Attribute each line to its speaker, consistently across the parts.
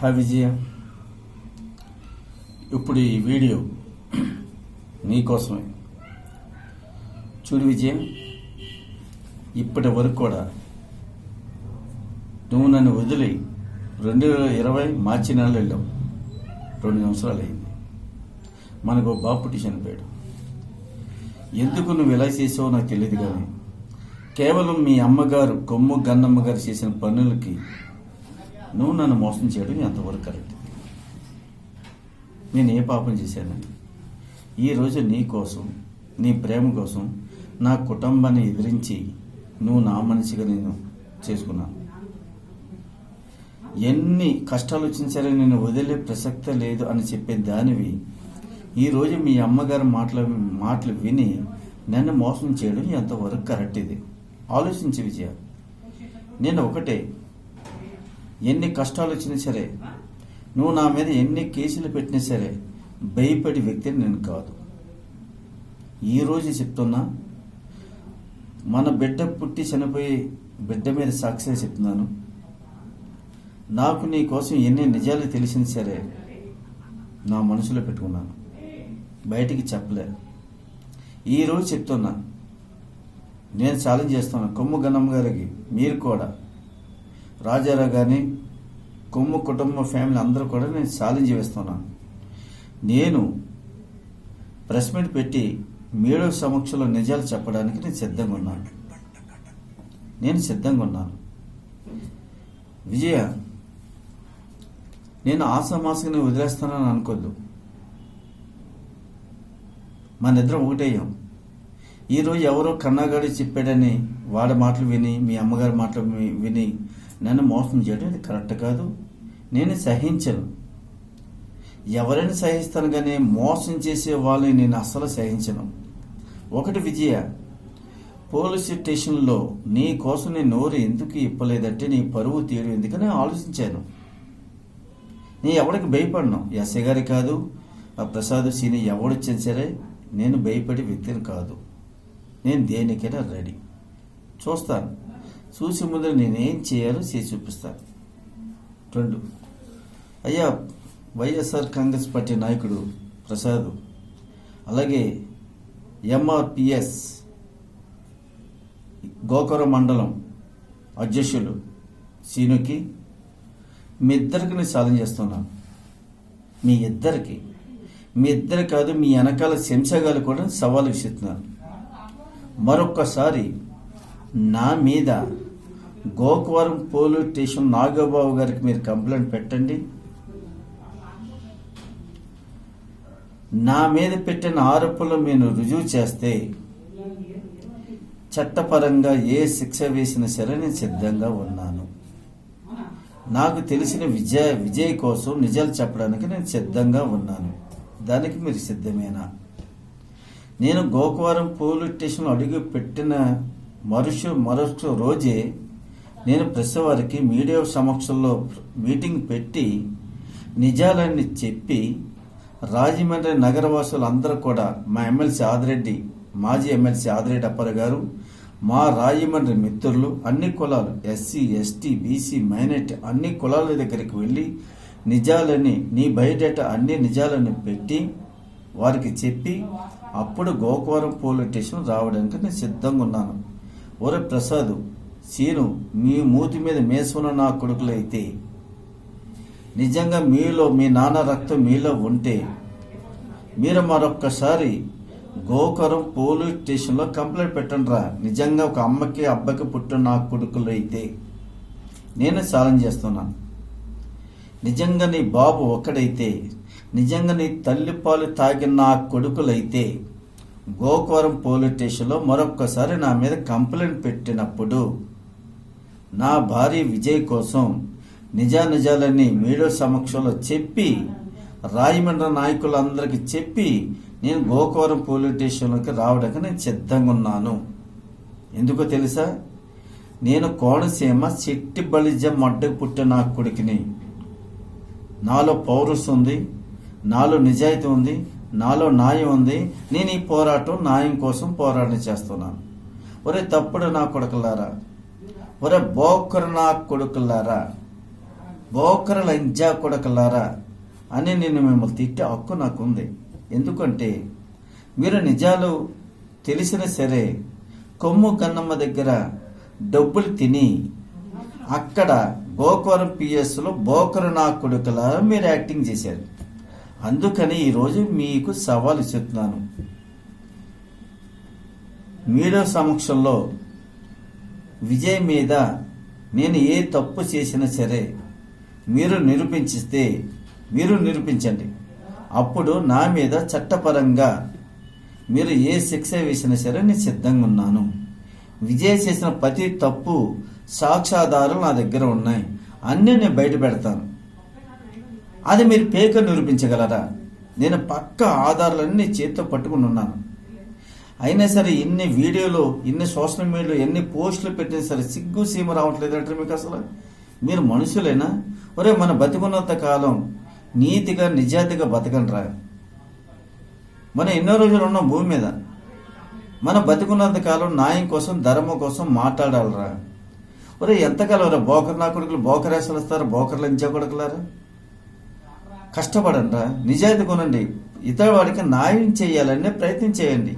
Speaker 1: Hi విజయ, ఇప్పుడు ఈ video నీకోసమే. చూడు విజయ, ఇప్పటి వరకు కూడా నువ్వు నన్ను వదిలి 2020 మార్చి నెలలో వెళ్ళావు. 2 సంవత్సరాలు అయింది. మనకు బాబు పుట్టి చనిపోయాడు. ఎందుకు నువ్వు ఇలా చేసావో నాకు తెలియదు, కానీ కేవలం మీ అమ్మగారు కొమ్ము గన్నమ్మ గారు చేసిన పనులకి నువ్వు నన్ను మోసం చేయడం ఎంతవరకు కరెక్ట్? నేను ఏ పాపం చేశానని ఈరోజు నీ కోసం, నీ ప్రేమ కోసం నా కుటుంబాన్ని ఎదిరించి నువ్వు నా మనిషిగా నేను చేసుకున్నాను. ఎన్ని కష్టాలు వచ్చిన సరే నేను వదిలే ప్రసక్తే లేదు అని చెప్పే దానివి ఈరోజు మీ అమ్మగారి మాటలు విని నన్ను మోసం చేయడం ఎంతవరకు కరెక్ట్? ఇది ఆలోచించి విజయ. నేను ఒకటే, ఎన్ని కష్టాలు వచ్చినా సరే, నువ్వు నా మీద ఎన్ని కేసులు పెట్టినా సరే భయపడే వ్యక్తిని నేను కాదు. ఈరోజు చెప్తున్నా, మన బిడ్డ పుట్టి చనిపోయి బిడ్డ మీద సాక్షిగా చెప్తున్నాను. నాకు నీ కోసం ఎన్ని నిజాలు తెలిసినా సరే నా మనసులో పెట్టుకున్నాను, బయటికి చెప్పలే. ఈరోజు చెప్తున్నా, నేను ఛాలెంజ్ చేస్తున్నాను కొమ్ము గన్నమ్మ గారికి, మీరు కూడా, రాజారావు కానీ కొమ్ము కుటుంబ ఫ్యామిలీ అందరూ కూడా నేను ఛాలెంజ్ చేస్తున్నాను. నేను ప్రెస్ మీట్ పెట్టి మీడియా సమక్షంలో నిజాలు చెప్పడానికి నేను సిద్ధంగా ఉన్నాను. విజయ, నేను ఆశామాసగా వదిలేస్తానని అనుకోద్దు. మన ఇద్దరం ఒకటేయం. ఈరోజు ఎవరో కన్నాగాడి చెప్పాడని వాడి మాటలు విని, మీ అమ్మగారి మాటలు విని నన్ను మోసం చేయడం ఇది కరెక్ట్ కాదు. నేను సహించను. ఎవరైనా సహిస్తాను, కానీ మోసం చేసే వాళ్ళని నేను అస్సలు సహించను. ఒకటి విజయ, పోలీస్ స్టేషన్లో నీ కోసం నేను నోరు ఎందుకు ఇప్పలేదంటే నీ పరువు తీయడం ఎందుకని ఆలోచించాను. నేను ఎవరికి భయపడను. ఎస్ఐ గారి కాదు, ఆ ప్రసాద్ సీని ఎవడొచ్చినా సరే నేను భయపడే వ్యక్తిని కాదు. నేను దేనికైనా రెడీ. చూస్తాను, చూసి ముందు నేనేం చేయాలో చేసి చూపిస్తాను. 2, అయ్యా వైఎస్ఆర్ కాంగ్రెస్ పార్టీ నాయకుడు ప్రసాద్, అలాగే ఎంఆర్పిఎస్ గోకవరం మండలం అధ్యక్షులు సీనుకి, మీ ఇద్దరికి నేను ఛాలెంజ్ చేస్తున్నాను. మీ ఇద్దరు కాదు, మీ వెనకాల శంసగాలు కూడా సవాలు విసురుతున్నాను. మరొక్కసారి నా మీద గోకవరం పోలీస్ స్టేషన్ నాగబాబు గారికి మీరు కంప్లైంట్ పెట్టండి. నా మీద పెట్టిన ఆరోపణలు మీరు రుజువు చేస్తే చట్టపరంగా ఏ శిక్ష వేసినా సరే నేను సిద్ధంగా ఉన్నాను. నాకు తెలిసిన విజయ్ కోసం నిజాలు చెప్పడానికి నేను సిద్ధంగా ఉన్నాను. దానికి మీరు సిద్ధమేనా? నేను గోకవరం పోలీస్ స్టేషన్లో అడుగు పెట్టిన మరొక రోజే నేను ప్రెస్ వారికి మీడియా సమక్షంలో మీటింగ్ పెట్టి నిజాలన్నీ చెప్పి, రాజమండ్రి నగరవాసులు అందరూ కూడా, మా ఎమ్మెల్సీ ఆదిరెడ్డి, మాజీ ఎమ్మెల్సీ ఆదిరెడ్డి అప్పారావు గారు, మా రాజమండ్రి మిత్రులు, అన్ని కులాలు, ఎస్సీ ఎస్టీ బీసీ మైనారిటీ అన్ని కులాల దగ్గరికి వెళ్ళి నిజాలని, నీ బయోడేట అన్ని నిజాలను పెట్టి వారికి చెప్పి అప్పుడు గోకవరం పోలీస్ స్టేషన్ రావడానికి నేను సిద్ధంగా ఉన్నాను. ఒరే ప్రసాద్, సీను, మీ మూతి మీద మేసుకున్న నా కొడుకులైతే, నిజంగా మీలో మీ నాన్న రక్తం మీలో ఉంటే మీరు మరొక్కసారి గోకవరం పోలీస్ స్టేషన్లో కంప్లైంట్ పెట్టండి రా. నిజంగా ఒక అమ్మకి అబ్బాయికి పుట్టిన నా కొడుకులైతే నేను ఛాలెంజ్ చేస్తున్నాను. నిజంగా నీ బాబు ఒక్కడైతే, నిజంగా నీ తల్లి పాలు తాగిన నా కొడుకులైతే గోకవరం పోలీస్ స్టేషన్లో మరొక్కసారి నా మీద కంప్లైంట్ పెట్టినప్పుడు నా భార్య విజయ్ కోసం నిజాలన్నీ మీడియా సమక్షంలో చెప్పి, రాజమండ్రి నాయకులందరికీ చెప్పి నేను గోకవరం పోలీస్ స్టేషన్లోకి రావడానికి నేను సిద్ధంగా ఉన్నాను. ఎందుకో తెలుసా? నేను కోనసీమ చెట్టి బలిజం అడ్డకు పుట్టిన నా కొడుకుని. నాలో పౌరుషం ఉంది, నాలో నిజాయితీ ఉంది, నాలో న్యాయం ఉంది. నేను ఈ పోరాటం న్యాయం కోసం పోరాటం చేస్తున్నాను. ఒరే తప్పుడు నా కొడుకులారా, ఒరే బోకరు నా కొడుకులారా, బోకర లంజా కొడకలారా అని నేను మిమ్మల్ని తిట్టే హక్కు నాకుంది. ఎందుకంటే మీరు నిజాలు తెలిసిన సరే కొమ్ము గన్నమ్మ దగ్గర డబ్బులు తిని అక్కడ గోకవరం పిఎస్లో బోకర నా కొడుకులారా మీరు యాక్టింగ్ చేశారు. అందుకని ఈరోజు మీకు సవాల్ ఇస్తున్నాను. మీడియా సమక్షంలో విజయ్ మీద నేను ఏ తప్పు చేసినా సరే మీరు నిరూపించండి. అప్పుడు నా మీద చట్టపరంగా మీరు ఏ శిక్ష వేసినా సరే నేను సిద్ధంగా ఉన్నాను. విజయ్ చేసిన ప్రతి తప్పు సాక్ష్యాధారాలు నా దగ్గర ఉన్నాయి, అన్నీ నేను బయట పెడతాను. అది మీరు పేక నిరూపించగలరా? నేను పక్క ఆధారాలన్నీ చేతితో పట్టుకుని ఉన్నాను. అయినా సరే ఇన్ని వీడియోలు, ఇన్ని సోషల్ మీడియాలో ఎన్ని పోస్టులు పెట్టినా సరే సిగ్గు సీమ రావట్లేదంటే మీకు అసలు మీరు మనుషులేనా? ఒరే, మన బతికున్నంత కాలం నీతిగా నిజాయితీగా బతకండిరా. మనం ఎన్నో రోజులు ఉన్నాం భూమి మీద. మన బతికున్నంత కాలం న్యాయం కోసం, ధర్మం కోసం మాట్లాడాలరా. ఒరే, ఎంతకాలం రా బోకర్ నా కొడుకులు బోకరేసలు వస్తారు, బోకర్లు ఇంచా కొడుకులారా. కష్టపడండిరా, నిజాయితీ కొనండి, ఇతర వాడికి న్యాయం చేయాలనే ప్రయత్నం చేయండి.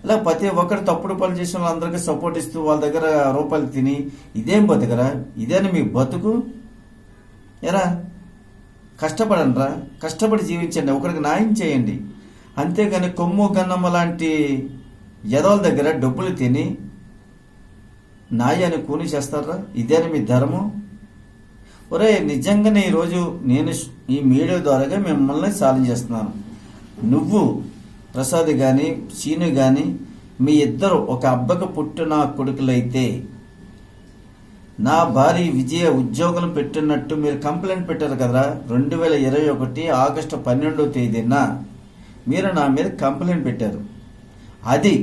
Speaker 1: ఇలా ప్రతి ఒక్కరు తప్పుడు పనులు చేసిన వాళ్ళందరికీ సపోర్ట్ ఇస్తూ వాళ్ళ దగ్గర రూపాయలు తిని ఇదేం బతుకరా? ఇదేనా మీ బతుకు? ఎరా, కష్టపడండిరా, కష్టపడి జీవించండి, ఒకరికి న్యాయం చేయండి. అంతేగాని కొమ్ము గన్నమ్మ లాంటి యదవుల దగ్గర డబ్బులు తిని న్యాయాన్ని కూని చేస్తారా? ఇదేనా మీ ధర్మం? ఒరే, నిజంగానే ఈరోజు నేను ఈ మీడియా ద్వారాగా మిమ్మల్ని ఛాలెంజ్ చేస్తున్నాను. నువ్వు ప్రసాద్ కానీ సీను కానీ మీ ఇద్దరు ఒక అబ్బకు పుట్టిన కొడుకులైతే నా భార్య విజయ ఉద్యోగం పెట్టినట్టు మీరు కంప్లైంట్ పెట్టారు కదా 2021 ఆగస్టు 12వ తేదీన మీరు నా మీద కంప్లైంట్ పెట్టారు. అది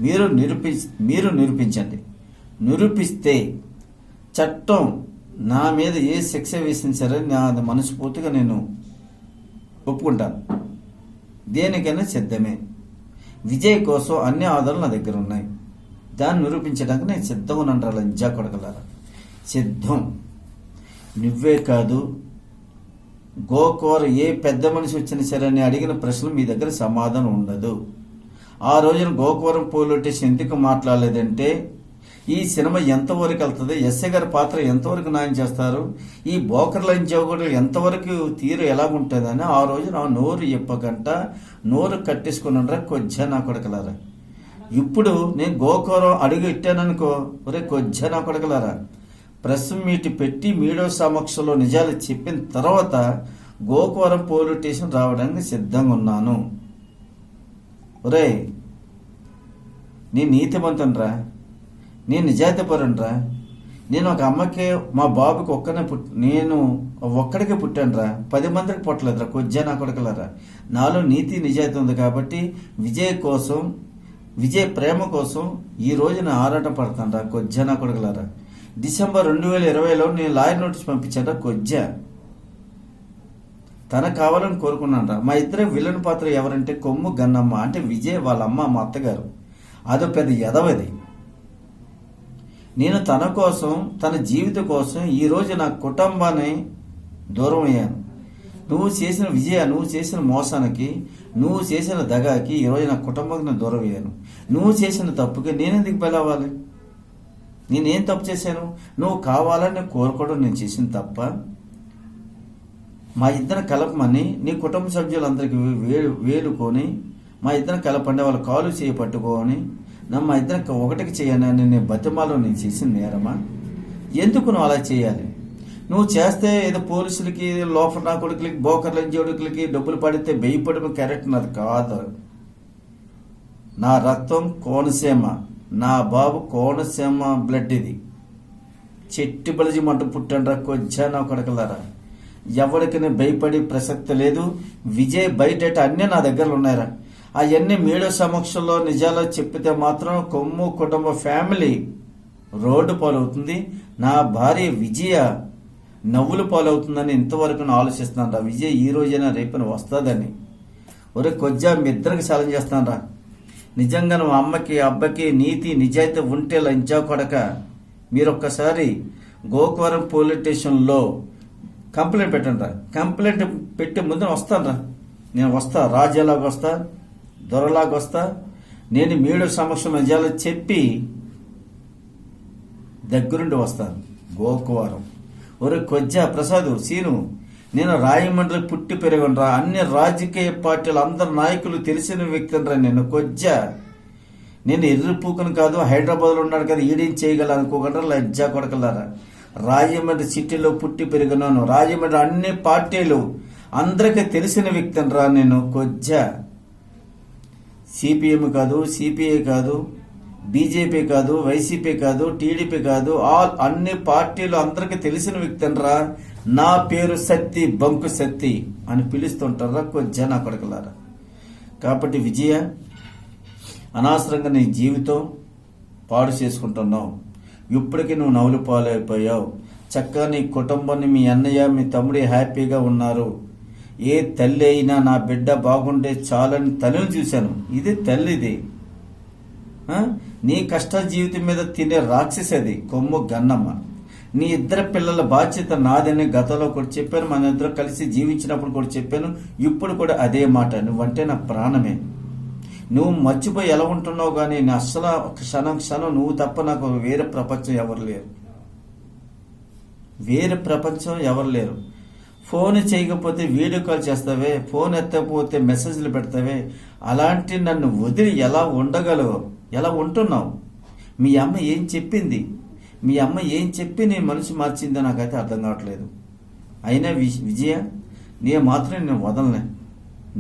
Speaker 1: మీరు నిరూపించండి. నిరూపిస్తే చట్టం నా మీద ఏ శిక్ష వేసిన సరే నా మనస్ఫూర్తిగా నేను ఒప్పుకుంటాను. దేనికైనా సిద్ధమే. విజయ్ కోసం అన్ని ఆధారాలు నా దగ్గర ఉన్నాయి. దాన్ని నిరూపించడానికి నేను సిద్ధంగా ఉన్నాను. లంజా కొడగలరా, సిద్ధం. నువ్వే కాదు, గోకవరం ఏ పెద్ద మనిషి వచ్చినా సరే అని అడిగిన ప్రశ్నలు మీ దగ్గర సమాధానం ఉండదు. ఆ రోజున గోకవరం పోలీస్ స్టేషన్ ఎందుకు మాట్లాడలేదంటే ఈ సినిమా ఎంతవరకు వెళ్తుంది, ఎస్ఐ గారి పాత్ర ఎంతవరకు న్యాయం చేస్తారు, ఈ బోకర్ లంజోగుడు ఎంతవరకు తీరు ఎలాగుంటుందని ఆ రోజు నా నోరు చెప్పకంట నోరు కట్టేసుకున్నారా కొజ్జా నా కొడకలారా. ఇప్పుడు నేను గోకవరం అడుగు ఇట్టాననుకో, ఒరే కొజ్జా నా కొడకలారా, ప్రెస్ మీట్ పెట్టి మీడియా సమక్షంలో నిజాలు చెప్పిన తర్వాత గోకవరం పోలీస్ స్టేషన్ రావడానికి సిద్ధంగా ఉన్నాను. ఒరే, నేను నీతిమంతునరా, నేను నిజాయితీపరునరా. నేను ఒక అమ్మకే మా బాబుకి నేను ఒక్కడికే పుట్టానురా, 10 మందికి పుట్టలేదురా కొజ్జా నా కొడకలరా. నాలో నీతి నిజాయితీ ఉంది కాబట్టి విజయ్ ప్రేమ కోసం ఈ రోజున ఆరాటం పడతానురా కొజ్జా నా కొడకలరా. డిసెంబర్ 2020లో నేను లాయర్ నోటీస్ పంపించాను కొజ్జా. తనకు కావాలని కోరుకున్నాను. మా ఇద్దరే విలన్ పాత్ర ఎవరంటే కొమ్ము గన్నమ్మ, అంటే విజయ్ వాళ్ళ అమ్మ, మా అత్తగారు. అదో పెద్ద ఎదవది. నేను తన కోసం, తన జీవితం కోసం ఈరోజు నా కుటుంబాన్ని దూరం అయ్యాను. నువ్వు చేసిన నువ్వు చేసిన మోసానికి, నువ్వు చేసిన దగాకి ఈరోజు నా కుటుంబానికి నేను దూరం అయ్యాను. నువ్వు చేసిన తప్పుకి నేనెందుకు బలవ్వాలి? నేనేం తప్పు చేశాను? నువ్వు కావాలని కోరుకోవడం నేను చేసిన తప్ప. మా ఇద్దరు కలపమని నీ కుటుంబ సభ్యులందరికీ వేలుకొని మా ఇద్దరు కలపండి, వాళ్ళ కాలు చేయి పట్టుకొని మా ఇద్దరు ఒకటికి చేయని నేను బతిమాలో నేను చేసిన నేరమా? ఎందుకు నువ్వు అలా చేయాలి? నువ్వు చేస్తే ఏదో పోలీసులకి, లోపల నా కొడుకులకి, బోకర్ల జోడుకులకి డబ్బులు పడితే బెయ్యపడడం కరెక్ట్ నాది కాదు. నా రక్తం కోనసీమ, నా బాబు కోనసీమ బ్లడ్. ఇది చెట్టి బలిజి మంట పుట్టండ్రా కొజ్జా నా కొడకలారా. ఎవరికి నేను భయపడే ప్రసక్తి లేదు. విజయ్ బయట అన్నీ నా దగ్గర ఉన్నాయిరా. అవన్నీ మీడియా సమక్షంలో నిజాలు చెప్పితే మాత్రం కొమ్ము కుటుంబ ఫ్యామిలీ రోడ్డు పాలవుతుంది. నా భార్య విజయ నవ్వులు పాలవుతుందని ఇంతవరకు నేను ఆలోచిస్తున్నాను రా. విజయ్ ఈ రోజైనా రేపున వస్తుందని. ఒరే కొజ్జా, మీ ఇద్దరికి ఛాలెంజ్ చేస్తాను రా. నిజంగా మా అమ్మకి అబ్బకి నీతి నిజాయితీ ఉంటే లంచా కొడక, మీరొక్కసారి గోకవరం పోలీస్ స్టేషన్లో కంప్లైంట్ పెట్టండి రా. కంప్లైంట్ పెట్టే ముందు వస్తాను రా. నేను వస్తా, రాజ్యాలాగా వస్తా, దొరలాగా వస్తా. నేను మీడియా సమక్షం నిజాలు చెప్పి దగ్గరుండి వస్తాను. గోకవరం ఒరే కొజ్జా ప్రసాద్ సీను, నేను రాయమండ్రి పుట్టి పెరగనరా. అన్ని రాజకీయ పార్టీలు అందరు నాయకులు తెలిసిన వ్యక్తిరా. నేను కొజ్జా, నేను ఎర్రిపూకను కాదు, హైదరాబాద్లో ఉన్నాడు కదా, ఈడేం చేయగల అనుకోగలరా లజ్జా కొడకలారా. రాజమండ్రి సిటీలో పుట్టి పెరిగినాను. రాజమండ్రి అన్ని పార్టీలు అందరికీ తెలిసిన వ్యక్తిరా నేను కొజ్జా. సిపిఎం కాదు, సిపిఐ కాదు, బీజేపీ కాదు, వైసీపీ కాదు, టీడీపీ కాదు, అన్ని పార్టీలు అందరికీ తెలిసిన వ్యక్తిరా. నా పేరు సత్తి, బంకు సత్తి అని పిలుస్తుంటారా కొజ్జా నా కొడకలారా. కాబట్టి విజయ, అనవసరంగా నీ జీవితం పాడు చేసుకుంటున్నావు. ఇప్పటికీ నువ్వు నవ్వులు పాలైపోయావు. చక్కగా నీ కుటుంబాన్ని, మీ అన్నయ్య, మీ తమ్ముడి హ్యాపీగా ఉన్నారు. ఏ తల్లి అయినా నా బిడ్డ బాగుంటే చాలని తల్లిని చూశాను. ఇది తల్లిది. నీ కష్ట జీవితం మీద తినే రాక్షసి అది కొమ్ము గన్నమ్మ. నీ ఇద్దరు పిల్లల బాధ్యత నాదని గతంలో కూడా చెప్పాను. మన ఇద్దరు కలిసి జీవించినప్పుడు కూడా చెప్పాను. ఇప్పుడు కూడా అదే మాట. నువ్వంటే నా ప్రాణమే. నువ్వు మర్చిపోయి ఎలా ఉంటున్నావు కానీ అస్సలు క్షణం నువ్వు తప్ప నాకు వేరే ప్రపంచం ఎవరు లేరు. వేరే ప్రపంచం ఎవరు లేరు. ఫోన్ చేయకపోతే వీడియో కాల్ చేస్తావే, ఫోన్ ఎత్తకపోతే మెసేజ్లు పెడతావే. అలాంటి నన్ను వదిలి ఎలా ఉండగలవు? ఎలా ఉంటున్నావు? మీ అమ్మ ఏం చెప్పింది? మీ అమ్మ ఏం చెప్పి నీ మనసు మార్చిందో నాకైతే అర్థం కావట్లేదు. అయినా విజయ, నేను మాత్రం నేను వదలనే.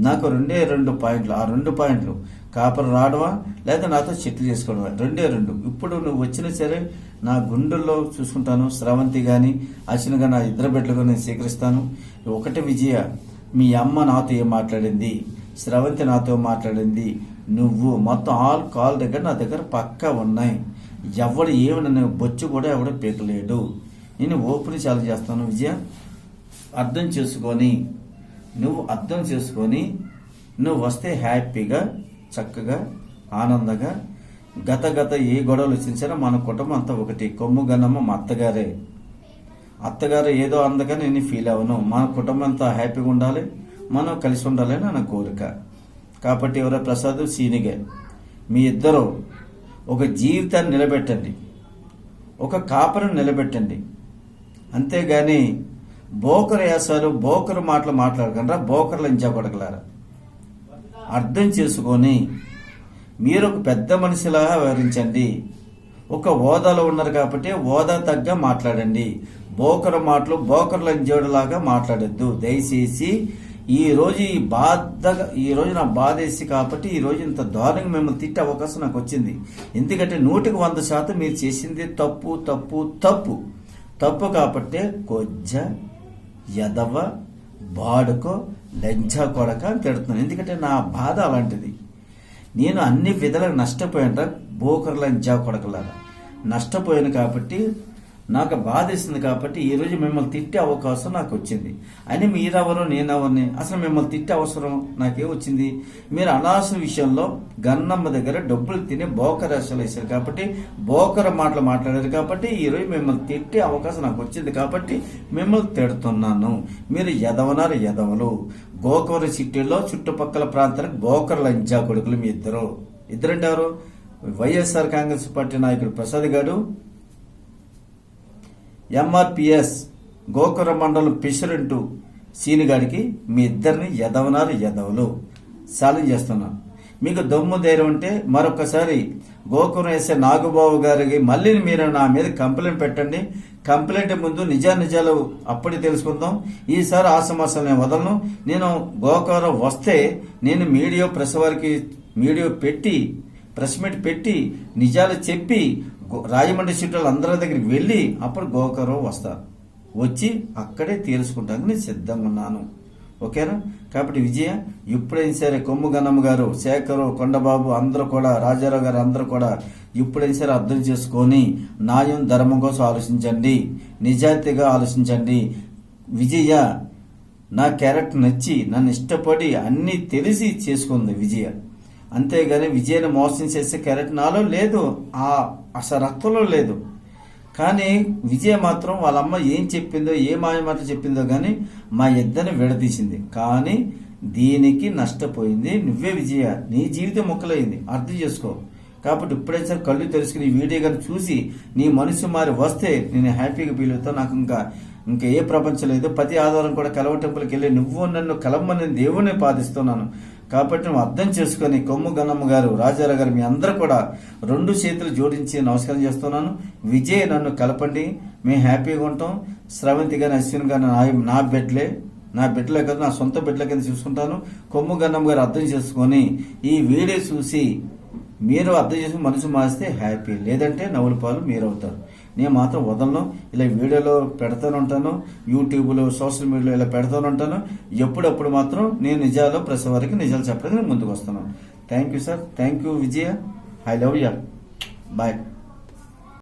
Speaker 1: నాకు 2 పాయింట్లు. ఆ 2 పాయింట్లు కాపర్ రావడమా లేదా నాతో చెట్లు చేసుకోవడమా, 2. ఇప్పుడు నువ్వు వచ్చినా సరే నా గుండెల్లో చూసుకుంటాను. స్రవంతి కానీ అశ్వినిగా నా ఇద్దరు బిడ్డలుగా నేను స్వీకరిస్తాను. ఒకటి విజయ, మీ అమ్మ నాతో ఏం మాట్లాడింది, స్రవంతి నాతో మాట్లాడింది, నువ్వు మొత్తం ఆల్ కాల్ దగ్గర నా దగ్గర పక్కా ఉన్నాయి. ఎవడు ఏమన్నా బొచ్చు కూడా ఎవడో పీకలేడు. నేను ఓపెన్ చాలా చేస్తాను విజయ. అర్థం చేసుకొని నువ్వు వస్తే హ్యాపీగా, చక్కగా, ఆనందంగా గత ఏ గొడవలు వచ్చినా మన కుటుంబం అంతా ఒకటి. కొమ్ము గన్నమ్మ మా అత్తగారు ఏదో అందగా నేను ఫీల్ అవ్వను. మన కుటుంబం అంతా హ్యాపీగా ఉండాలి, మనం కలిసి ఉండాలని నా కోరిక. కాబట్టి ఎవరో ప్రసాద్ సీనిగే మీ ఇద్దరు ఒక జీవితాన్ని నిలబెట్టండి, ఒక కాపరిని నిలబెట్టండి. అంతేగాని బోకరు వేసారు, బోకరు మాటలు మాట్లాడకుండా బోకర్లు ఇంచకూడగలరా. అర్థం చేసుకొని మీరు ఒక పెద్ద మనిషిలాగా వ్యవహరించండి. ఒక హోదాలో ఉన్నారు కాబట్టి హోదా తగ్గ మాట్లాడండి. బోకరు మాటలు బోకర్ల ఇంజోడులాగా మాట్లాడద్దు దయచేసి. ఈ రోజు నా బాధ వేసి కాబట్టి ఈ రోజు ఇంత దారుణంగా మిమ్మల్ని తిట్టే అవకాశం నాకు వచ్చింది. ఎందుకంటే 100% మీరు చేసింది తప్పు కాబట్టి కొజ్జ యదవ బాడుకో లంజా కొడక అని తిడుతున్నాను. ఎందుకంటే నా బాధ అలాంటిది. నేను అన్ని విధాలుగా నష్టపోయాను. బోకర్ లంజా కొడకలాగా నష్టపోయాను కాబట్టి నాకు బాధ ఇస్తుంది. కాబట్టి ఈరోజు మిమ్మల్ని తిట్టే అవకాశం నాకు వచ్చింది. అని మీరెవరో నేనెవరిని, అసలు మిమ్మల్ని తిట్టే అవసరం నాకే వచ్చింది? మీరు అనవసర విషయంలో గన్నమ్మ దగ్గర డబ్బులు తిని బోకర్ అసలు వేశారు కాబట్టి, బోకర మాటలు మాట్లాడారు కాబట్టి ఈరోజు మిమ్మల్ని తిట్టే అవకాశం నాకు వచ్చింది కాబట్టి మిమ్మల్ని తిడుతున్నాను. మీరు ఎదవలు. గోకవరం సిటీలో చుట్టుపక్కల ప్రాంతానికి బోకర్ లంజా కొడుకులు మీ ఇద్దరంటే ఎవరు? వైఎస్ఆర్ కాంగ్రెస్ పార్టీ నాయకుడు ప్రసాద్ గారు, ఎంఆర్పిఎస్ గోకవరం మండలం ప్రెసిడెంట్ సీనిగాడికి మీ ఇద్దరిని ఎదవలు ఛాలెంజ్ చేస్తున్నాను. మీకు దమ్ము ధైర్యం ఉంటే మరొకసారి గోకవరం వేసే నాగబాబు గారికి మళ్ళీ మీరు నా మీద కంప్లైంట్ పెట్టండి. కంప్లైంట్ ముందు నిజాలు అప్పటి తెలుసుకుందాం. ఈసారి ఆసమాసం నేను వదలను. నేను గోకవరం వస్తే నేను ప్రెస్ వారికి ప్రెస్ మీట్ పెట్టి నిజాలు చెప్పి రాజమండ్రి సిటీలో అందరి దగ్గరికి వెళ్ళి అప్పుడు గోకవరం వచ్చి అక్కడే తీర్చుకుంటానికి నేను సిద్ధంగా ఉన్నాను. ఓకేనా? కాబట్టి విజయ, ఇప్పుడైనా సరే కొమ్ము గన్నమ్మ గారు, శేఖరు, కొండబాబు అందరూ కూడా, రాజారావు గారు అందరూ కూడా ఇప్పుడైనా సరే అర్థం చేసుకొని న్యాయం ధర్మం కోసం ఆలోచించండి, నిజాయితీగా ఆలోచించండి. విజయ నా క్యారెక్టర్ నచ్చి నన్ను ఇష్టపడి అన్నీ తెలిసి చేసుకుంది విజయ. అంతేగాని విజయను మోసం చేసే క్యారెక్టర్ నాలో లేదు, అసలు రక్తంలో లేదు. కానీ విజయ మాత్రం వాళ్ళ అమ్మ ఏం చెప్పిందో ఏ మాయమాట చెప్పిందో కానీ మా ఇద్దరిని విడదీసింది. కానీ దీనికి నష్టపోయింది నువ్వే విజయ. నీ జీవితం మొక్కలైంది, అర్థం చేసుకో. కాబట్టి ఇప్పుడైతే సరే కళ్ళు తెలుసుకుని ఈ వీడియో కానీ చూసి నీ మనసు మారి వస్తే నేను హ్యాపీగా ఫీల్ అవుతాను. నాకు ఇంకా ఏ ప్రపంచం లేదు. ప్రతి ఆదివారం కూడా కలవ టెంపుల్కి వెళ్ళి నువ్వు నన్ను కలవమని దేవుడిని పాదిస్తున్నాను. కాబట్టి నువ్వు అర్థం చేసుకొని కొమ్ము గన్నమ్మ గారు, రాజారావు గారు, మీ అందరూ కూడా 2 చేతులు జోడించి నమస్కారం చేస్తున్నాను. విజయ్ నన్ను కలపండి, మేము హ్యాపీగా ఉంటాం. స్రవంతి గాని అశ్విన్ గాని నా బిడ్డలే కదా, నా సొంత బిడ్డల కింద చూసుకుంటాను. కొమ్ము గన్నమ్మ గారు అర్థం చేసుకొని ఈ వీడియో చూసి మీరు అర్థం చేసి మనసు మారిస్తే హ్యాపీ, లేదంటే నవ్వుల పాలు మీరవుతారు. నేను మాత్రం వదలను. ఇలా వీడియోలో పెడతాను ఉంటాను, యూట్యూబ్లో సోషల్ మీడియాలో ఇలా పెడతాను ఉంటాను. ఎప్పుడప్పుడు మాత్రం నేను నిజాలు ప్రతి వరకు నిజాలు చెప్పడానికి నేను ముందుకు వస్తున్నాను. Thank you sir, thank you Vijaya, I love you, bye.